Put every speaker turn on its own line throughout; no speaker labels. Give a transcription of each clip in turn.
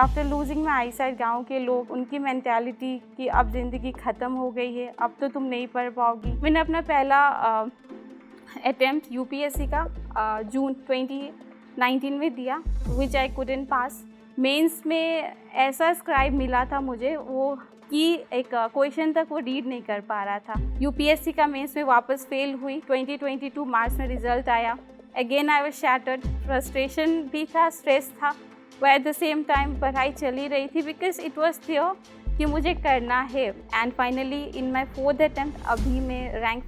After losing my I site, गाँव के लोग, उनकी मैंटेलिटी कि अब ज़िंदगी ख़त्म हो गई है, अब तो तुम नहीं पढ़ पाओगी। मैंने अपना पहला अटेम्प्ट यूपीएससी का जून 2019 में दिया, विच आई कुडंट पास। मेंस में ऐसा स्क्राइब मिला था मुझे वो कि एक क्वेश्चन तक वो रीड नहीं कर पा रहा था। यूपीएससी का मेंस में वापस फेल हुई। 2022 मार्च में रिजल्ट आया। Again I was shattered, frustration भी था, स्ट्रेस था, but at the same time पढ़ाई चली रही थी बिकॉज इट वॉज क्लियर कि मुझे करना है। And finally in my 4th attempt अभी मैं रैंक।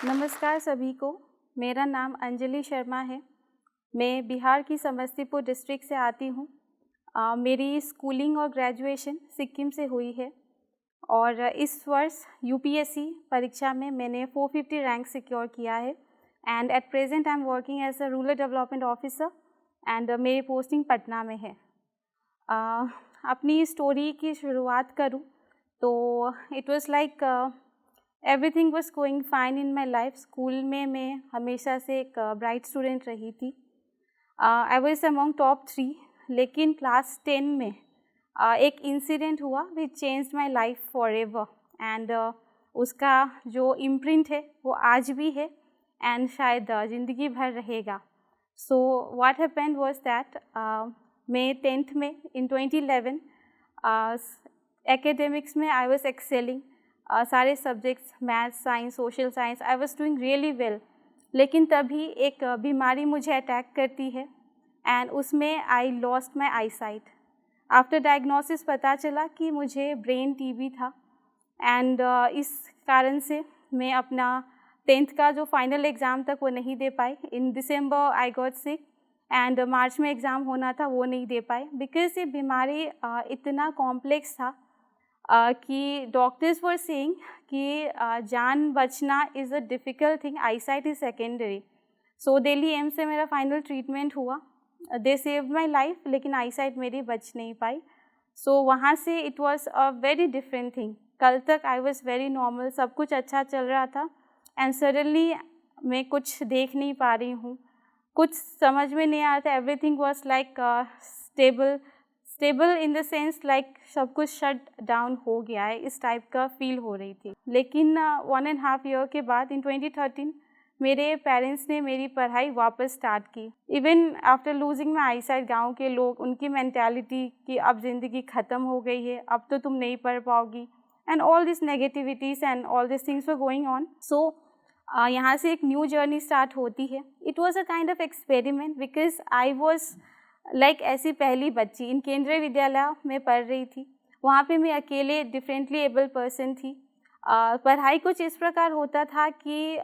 नमस्कार सभी को, मेरा नाम अंजलि शर्मा है। मैं बिहार की समस्तीपुर डिस्ट्रिक्ट से आती हूँ। मेरी स्कूलिंग और ग्रेजुएशन सिक्किम से हुई है और इस वर्ष यूपीएससी परीक्षा में मैंने 450 रैंक सिक्योर किया है। And at present I am working as a rural development officer and मेरी पोस्टिंग पटना में है। अपनी स्टोरी की शुरुआत करूँ तो it was like everything was going fine in my life. School में मैं हमेशा से एक ब्राइट स्टूडेंट रही थी। आई वाज अमंग टॉप 3, लेकिन क्लास 10 में एक इंसिडेंट हुआ which changed my life forever. And उसका जो इम्प्रिंट है वो आज भी है एंड शायद ज़िंदगी भर रहेगा। So what happened was that मैं 10th में इन 2011 एकेडमिक्स में आई वाज एक्सेलिंग। सारे subjects, maths, science, social science, I was doing really well. लेकिन तभी एक बीमारी मुझे अटैक करती है एंड उसमें I lost my I site. After diagnosis पता चला कि मुझे ब्रेन टीबी था एंड इस कारण से मैं अपना 10th का जो फाइनल एग्ज़ाम तक वो नहीं दे पाई। इन दिसंबर आई गॉट सिक एंड मार्च में एग्ज़ाम होना था, वो नहीं दे पाए बिकॉज ये बीमारी इतना कॉम्प्लेक्स था कि डॉक्टर्स वर सेइंग कि जान बचना is a difficult thing, I site is secondary. So Delhi AIIMS से मेरा फाइनल ट्रीटमेंट हुआ। दे सेव्ड माई लाइफ, लेकिन आई साइट मेरी बच नहीं पाई। सो वहाँ से it was a very different thing. कल तक आई वॉज वेरी नॉर्मल, सब कुछ अच्छा चल रहा था एंड सडनली मैं कुछ देख नहीं पा रही हूँ, कुछ समझ में नहीं आ रहा था। Everything was like stable in the sense like सब कुछ शट डाउन हो गया है, इस टाइप का फील हो रही थी। लेकिन 1.5 ईयर के बाद इन 2013 मेरे पेरेंट्स ने मेरी पढ़ाई वापस स्टार्ट की। Even after losing my I site, गाँव के लोग, उनकी मैंटेलिटी कि अब ज़िंदगी ख़त्म हो गई है, अब तो तुम नहीं पढ़ पाओगी, and all this negativities and all this things were going on. So यहाँ से एक न्यू जर्नी स्टार्ट होती है। It was a kind of experiment because I was like ऐसी पहली बच्ची इन केंद्रीय विद्यालय में पढ़ रही थी। वहाँ पे मैं अकेले डिफरेंटली एबल पर्सन थी। पढ़ाई कुछ इस प्रकार होता था कि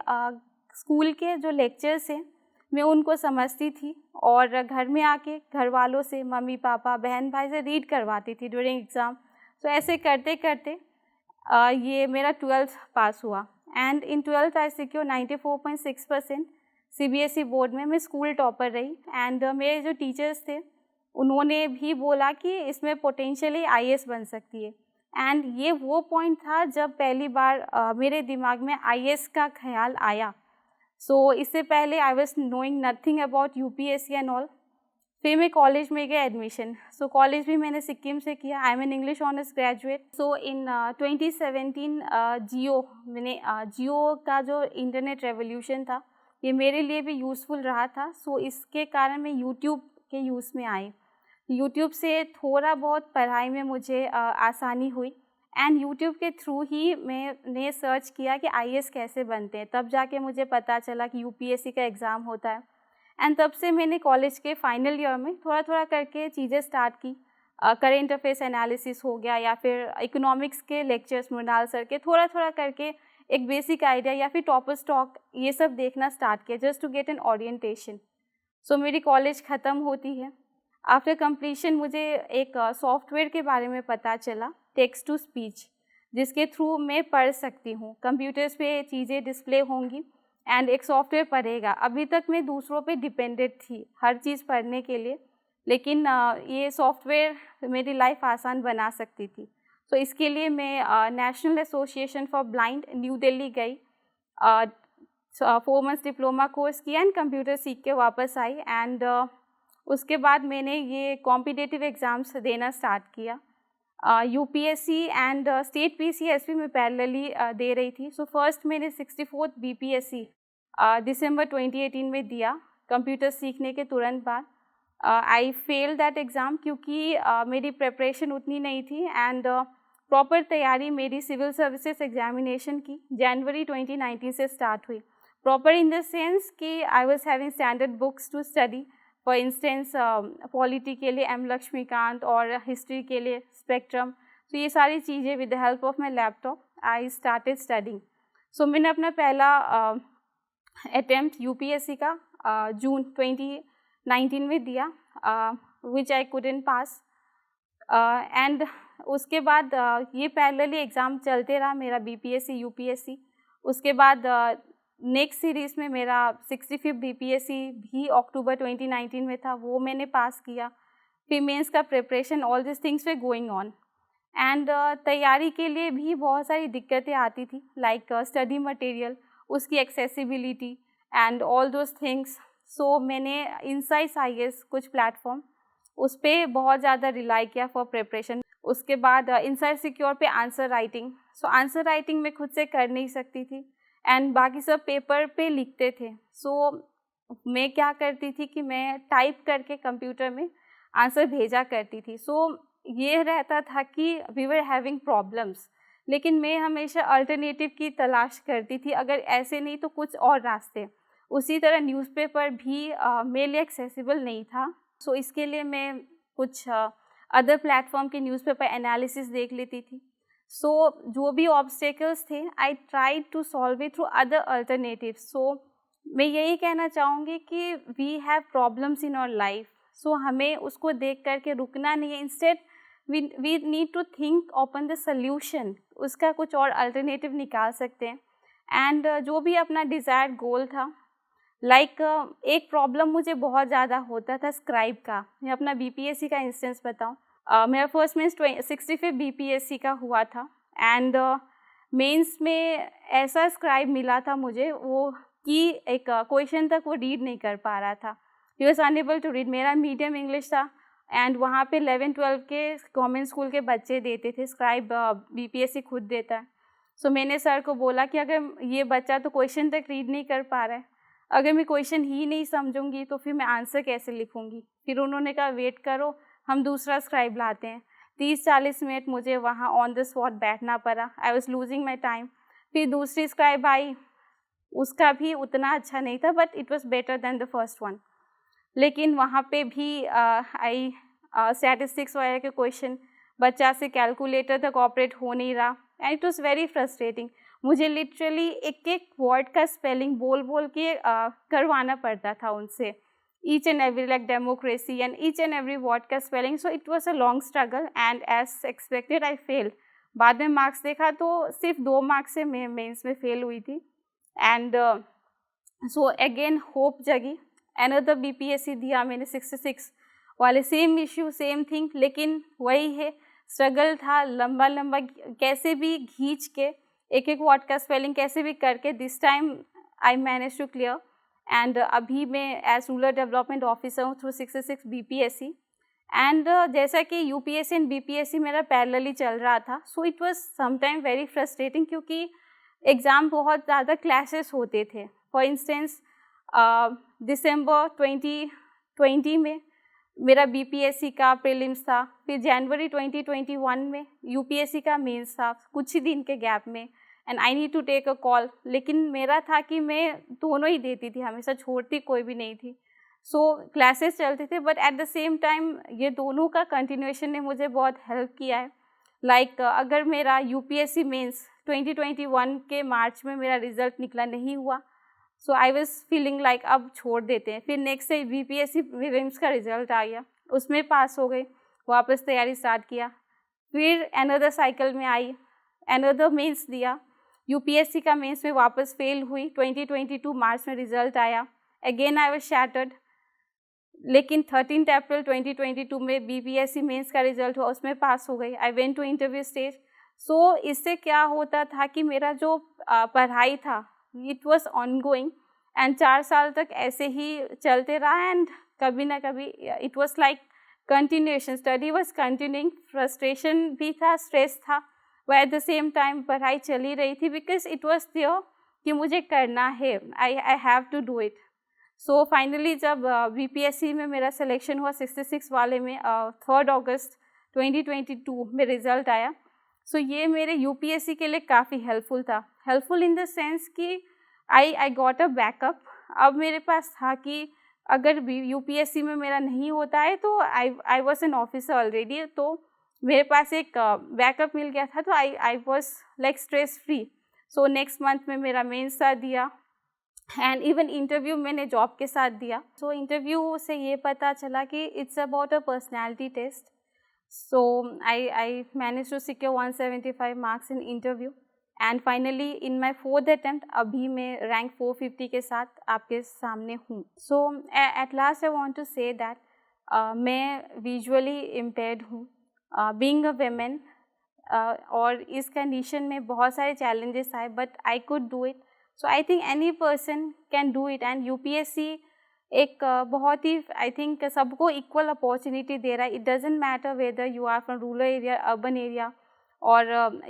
स्कूल के जो लेक्चर्स हैं मैं उनको समझती थी और घर में आके घर वालों से, मम्मी पापा, बहन भाई से रीड करवाती थी ड्यूरिंग एग्ज़ाम। तो ऐसे करते करते ये मेरा 12th पास हुआ and in 12th I secure 94.6% CBSE board में। मैं स्कूल टॉपर रही एंड मेरे जो टीचर्स थे उन्होंने भी बोला कि इसमें पोटेंशियली आईएएस बन सकती है। एंड ये वो पॉइंट था जब पहली बार मेरे दिमाग में आईएएस का ख्याल आया। सो इससे पहले I was knowing nothing about UPSC and all. फिर मैं कॉलेज में गई एडमिशन। सो कॉलेज भी मैंने सिक्किम से किया। I am an English honours graduate. So in 2017 जियो, मैंने जियो का जो इंटरनेट रेवोल्यूशन था ये मेरे लिए भी यूज़फुल रहा था। सो इसके कारण मैं यूट्यूब के यूज़ में आई। यूट्यूब से थोड़ा बहुत पढ़ाई में मुझे आसानी हुई एंड यूट्यूब के थ्रू ही मैंने सर्च किया कि आईएएस कैसे बनते हैं। तब जाके मुझे पता चला कि यूपीएससी का एग्ज़ाम होता है एंड तब से मैंने कॉलेज के फाइनल ईयर में थोड़ा थोड़ा करके चीज़ें स्टार्ट की। करेंट अफेयर्स एनालिसिस हो गया या फिर इकोनॉमिक्स के लेक्चर्स मृणाल सर के, थोड़ा थोड़ा करके एक बेसिक आइडिया या फिर टॉपर स्टॉक, ये सब देखना स्टार्ट किया just to get an orientation. So मेरी कॉलेज ख़त्म होती है। आफ्टर कंप्लीशन मुझे एक सॉफ्टवेयर के बारे में पता चला, टेक्स्ट टू स्पीच, जिसके थ्रू मैं पढ़ सकती हूँ। कंप्यूटर्स पे चीज़ें डिस्प्ले होंगी एंड एक सॉफ्टवेयर पढ़ेगा। अभी तक मैं दूसरों पे डिपेंडेंट थी हर चीज़ पढ़ने के लिए, लेकिन ये सॉफ्टवेयर मेरी लाइफ आसान बना सकती थी। तो इसके लिए मैं national association for blind new Delhi गई, 4 months डिप्लोमा कोर्स किया एंड कंप्यूटर सीख के वापस आई एंड उसके बाद मैंने ये कॉम्पिटिटिव एग्ज़ाम्स देना स्टार्ट किया। यूपीएससी एंड स्टेट पीसीएसबी में पैरेलली दे रही थी। सो फर्स्ट मैंने 64th बीपीएससी दिसंबर 2018 में दिया, कंप्यूटर सीखने के तुरंत बाद। आई फेल दैट एग्ज़ाम क्योंकि मेरी प्रिपरेशन उतनी नहीं थी एंड प्रॉपर तैयारी मेरी सिविल सर्विसेज एग्जामिनेशन की जनवरी 2019 से स्टार्ट हुई। प्रॉपर इन द सेंस कि I was having standard books to study. For instance polity के लिए एम लक्ष्मीकांत और हिस्ट्री के लिए स्पेक्ट्रम। तो ये सारी चीज़ें with the help of my laptop I started studying. So मैंने अपना पहला अटेम्प्ट यूपीएससी का जून 2019 में दिया, विच आई कुडंट पास। एंड उसके बाद ये पैरेलली एग्ज़ाम चलते रहा मेरा बीपीएससी यूपीएससी। उसके बाद नेक्स्ट सीरीज़ में मेरा 65th बीपीएससी भी अक्टूबर 2019 में था, वो मैंने पास किया। फिर मेंस का preparation, all this things were going on. And तैयारी के लिए भी बहुत सारी दिक्कतें आती थी, लाइक स्टडी मटेरियल, उसकी accessibility and all those things. So मैंने इनसाइट्स आईएएस कुछ प्लेटफॉर्म, उस पर बहुत ज़्यादा रिलाई किया फॉर प्रिपरेशन। उसके बाद इनसाइट सिक्योर पे answer writing. So answer writing मैं खुद से कर नहीं सकती थी एंड बाकी सब पेपर पे लिखते थे। सो मैं क्या करती थी कि मैं टाइप करके कंप्यूटर में आंसर भेजा करती थी। सो ये रहता था कि वी वर हैविंग प्रॉब्लम्स, लेकिन मैं हमेशा अल्टरनेटिव की तलाश करती थी, अगर ऐसे नहीं तो कुछ और रास्ते। उसी तरह न्यूज़पेपर भी मेरे लिए एक्सेसिबल नहीं था। सो इसके लिए मैं कुछ अदर प्लेटफॉर्म के न्यूज़पेपर एनालिसिस देख लेती थी। सो जो भी ऑब्स्टेकल्स थे I try to solve it through other alternatives. So मैं यही कहना चाहूँगी कि we have problems in our life, so हमें उसको देख करके रुकना नहीं है। Instead we need to think open the solution, उसका कुछ और अल्टरनेटिव निकाल सकते हैं। एंड जो भी अपना डिज़ायर्ड गोल था, लाइक एक प्रॉब्लम मुझे बहुत ज़्यादा होता था स्क्राइब का। मैं अपना बीपीएससी का इंस्टेंस बताऊँ, मेरा फर्स्ट मेंस 65th बीपीएससी का हुआ था एंड मेंस में ऐसा स्क्राइब मिला था मुझे वो कि एक क्वेश्चन तक वो रीड नहीं कर पा रहा था। He was unable to read. मेरा मीडियम इंग्लिश था एंड वहाँ पे 11-12 के गवर्नमेंट स्कूल के बच्चे देते थे स्क्राइब, बीपीएससी खुद देता है। सो मैंने सर को बोला कि अगर ये बच्चा तो क्वेश्चन तक रीड नहीं कर पा रहा है, अगर मैं क्वेश्चन ही नहीं समझूंगी तो फिर मैं आंसर कैसे लिखूंगी। फिर उन्होंने कहा वेट करो, हम दूसरा स्क्राइब लाते हैं। 30-40 मिनट मुझे वहाँ ऑन द स्पॉट बैठना पड़ा। I was losing my time. फिर दूसरी स्क्राइब आई, उसका भी उतना अच्छा नहीं था, but it was better than the first one. लेकिन वहाँ पे भी आई स्टैटिस्टिक्स वगैरह के क्वेश्चन, बच्चा से कैलकुलेटर तक ऑपरेट हो नहीं रहा and it was very frustrating. मुझे लिटरली एक एक वर्ड का स्पेलिंग बोल बोल के करवाना पड़ता था उनसे, each and every, like democracy and each and every word का spelling. So it was a long struggle and as expected I fail. बाद में मार्क्स देखा तो सिर्फ 2 मार्क्स से मैं मेंस में फेल हुई थी। एंड सो अगेन होप जगी, अनदर बीपीएससी दिया मैंने 66 वाले, सेम इश्यू सेम थिंग, लेकिन वही है स्ट्रगल था लंबा लंबा, कैसे भी खींच के एक एक वर्ड का स्पेलिंग कैसे भी करके this time I manage to clear. And अभी मैं एज रूरल डेवलपमेंट ऑफिसर हूँ थ्रू 66 बीपीएससी। एंड जैसा कि यूपीएससी एंड बीपीएससी मेरा पैरेलली चल रहा था, so it was sometime very frustrating क्योंकि एग्ज़ाम बहुत ज़्यादा क्लासेस होते थे। फॉर इंस्टेंस दिसंबर 2020 में मेरा बीपीएससी का प्रीलिम्स था, फिर जनवरी 2021 में यूपीएससी का मेंस था, कुछ ही दिन के गैप में, and I need to take a call. लेकिन मेरा था कि मैं दोनों ही देती थी, हमेशा छोड़ती कोई भी नहीं थी। सो क्लासेस चलते थे, but at the same time ये दोनों का कंटिन्यूएशन ने मुझे बहुत हेल्प किया है। लाइक अगर मेरा यूपीएससी मेंस 2021 के मार्च में मेरा रिजल्ट निकला नहीं हुआ, सो आई वॉज फीलिंग लाइक अब छोड़ देते हैं। फिर नेक्स्ट से बीपीएससी प्रीलिम्स का रिजल्ट आ गया, उसमें पास हो गई, वापस तैयारी स्टार्ट किया। फिर अनदर साइकिल में आई, अनदर मेंस दिया, यूपीएससी का मेंस में वापस फेल हुई। 2022 मार्च में रिजल्ट आया, अगेन आई वॉज शैटर्ड। लेकिन 13 अप्रैल 2022 में बीपीएससी मेंस का रिजल्ट हुआ, उसमें पास हो गई। I went to interview stage. So इससे क्या होता था कि मेरा जो पढ़ाई था it was on going and 4 साल तक ऐसे ही चलते रहा एंड कभी ना कभी it was like continuation, study was continuing, frustration भी था, स्ट्रेस था, but at the same time पढ़ाई चली रही थी बिकॉज इट वॉज देयर कि मुझे करना है, I have to do it. So finally जब BPSC में मेरा सिलेक्शन हुआ 66 वाले में 3 अगस्त 2022 में रिज़ल्ट आया। सो ये मेरे UPSC के लिए काफ़ी हेल्पफुल था, हेल्पफुल इन द सेंस कि आई गॉट अ बैकअप। अब मेरे पास था कि अगर UPSC में मेरा नहीं होता है तो I was an officer already, तो मेरे पास एक बैकअप मिल गया था, तो आई was like stress free. So next month में मेरा मेंस साथ दिया एंड इवन इंटरव्यू मैंने जॉब के साथ दिया। सो इंटरव्यू से ये पता चला कि it's about a personality test. So I manage to secure 175 marks in interview and finally in my 4th attempt अभी मैं रैंक 450 के साथ आपके सामने हूँ। So at last I want to say that मैं विजुअली इम्पेयर्ड हूँ, बीइंग अ वेमेन, और इस कंडीशन में बहुत सारे चैलेंजेस आए but I could do it. So I think any person can do it and UPSC एक बहुत ही आई थिंक सबको इक्वल अपॉर्चुनिटी दे रहा है। It doesn't matter whether you are from rural area, urban area, or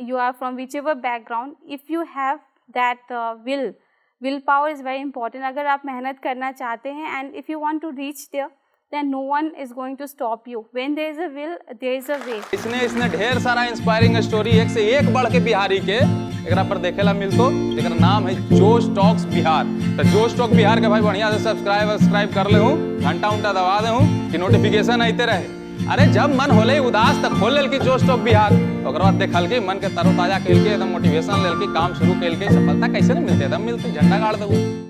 you are from whichever background, if you have that will power is very important। अगर आप मेहनत करना चाहते हैं and if you want to reach there then no one is going to stop you। when there is a will there is a way।
इसने ढेर सारा inspiring story एक से एक बढ़ के बिहारी के एकरा पर देखेला मिलतो। एकरा नाम है जोश टॉक्स बिहार। तो जोश टॉक बिहार के भाई बढ़िया से सब्सक्राइब कर ले हूँ, घंटा उंटा दबा दे हूँ कि नोटिफिकेशन आते रहे। अरे जब मन होले उदास तक खोल लेल की जोश टॉक बिहार, ओकर बाद देखल के मन के तरोताजा कैल के एकदम मोटिवेशन लेल के काम शुरू कैल के सफलता कैसे नहीं मिलते, एकदम मिलती झंडा गाड़ दू।